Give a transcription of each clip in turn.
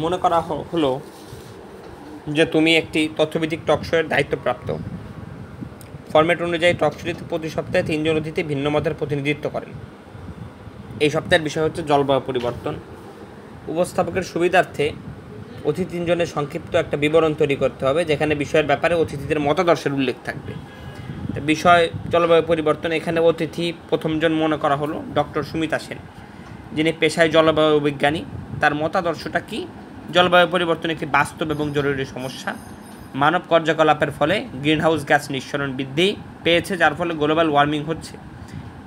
মনে করা হলো যে তুমি একটি তথ্যভিত্তিক টকশোয়ের দায়িত্বপ্রাপ্ত। ফরম্যাট অনুযায়ী টকশোটিতে প্রতি সপ্তাহে 3 জন অতিথি ভিন্ন মতের প্রতিনিধিত্ব করেন। এই সপ্তাহের বিষয় হচ্ছে জলবায়ু পরিবর্তন। উপস্থাপকের সুবিধার্থে অতিথি 3 জনের সংক্ষিপ্ত একটা বিবরণ তৈরি করতে হবে, যেখানে বিষয়ের ব্যাপারে অতিথিদের মতাদর্শের উল্লেখ থাকবে। বিষয় জলবায়ু পরিবর্তন। এখানে অতিথি প্রথমজন মনে করা হলো ডক্টর সুমিতা সেন, যিনি পেশায় জলবায়ু বিজ্ঞানী। তার মতাদর্শটা কি? জলবায়ু পরিবর্তন একটি বাস্তব এবং জরুরি সমস্যা। মানব কার্যকলাপের ফলে গ্রিনহাউস গ্যাস নিঃসরণ বৃদ্ধি পেয়েছে, যার ফলে গ্লোবাল ওয়ার্মিং হচ্ছে।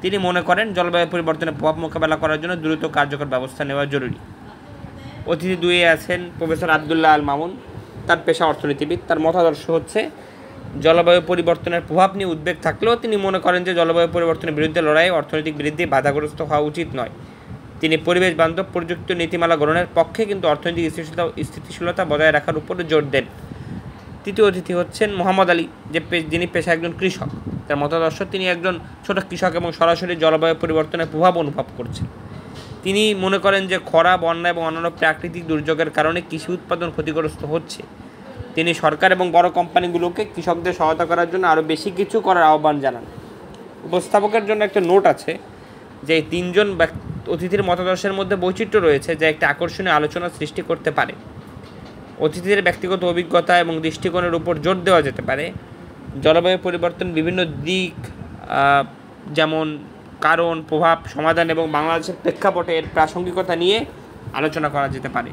তিনি মনে করেন জলবায়ু পরিবর্তনের প্রভাব মোকাবেলা করার জন্য দ্রুত কার্যকর ব্যবস্থা নেওয়া জরুরি। অতিথি 2 আছেন প্রফেসর আবদুল্লাহ আল মামুন। তার পেশা অর্থনীতিবিদ। তার মতাদর্শ হচ্ছে জলবায়ু পরিবর্তনের প্রভাব নিয়ে উদ্বেগ থাকলেও তিনি মনে করেন যে জলবায়ু পরিবর্তনের বিরুদ্ধে লড়াই অর্থনৈতিক বৃদ্ধি বাধাগ্রস্ত হওয়া উচিত নয়। তিনি পরিবেশ বান্ধব প্রযুক্তি নীতিমালা গ্রহণের পক্ষে, কিন্তু অর্থনৈতিক স্থিতিশীলতা বজায় রাখার উপরে জোর দেন। তৃতীয় অতিথি হচ্ছেন মোহাম্মদ আলী, যিনি পেশায় একজন কৃষক। তার মতাদর্শ, তিনি একজন ছোট কৃষক এবং সরাসরি জলবায়ু পরিবর্তনের প্রভাব অনুভব করছেন। তিনি মনে করেন যে খরা, বন্যা এবং অন্যান্য প্রাকৃতিক দুর্যোগের কারণে কৃষি উৎপাদন ক্ষতিগ্রস্ত হচ্ছে। তিনি সরকার এবং বড় কোম্পানিগুলোকে কৃষকদের সহায়তা করার জন্য আরও বেশি কিছু করার আহ্বান জানান। উপস্থাপকের জন্য একটা নোট আছে যে এই 3 জন অতিথির মতাদর্শের মধ্যে বৈচিত্র্য রয়েছে, যা একটা আকর্ষণীয় আলোচনা সৃষ্টি করতে পারে। অতিথিদের ব্যক্তিগত অভিজ্ঞতা এবং দৃষ্টিকোণের উপর জোর দেওয়া যেতে পারে। জলবায়ু পরিবর্তন বিভিন্ন দিক, যেমন কারণ, প্রভাব, সমাধান এবং বাংলাদেশের প্রেক্ষাপটে এর প্রাসঙ্গিকতা নিয়ে আলোচনা করা যেতে পারে।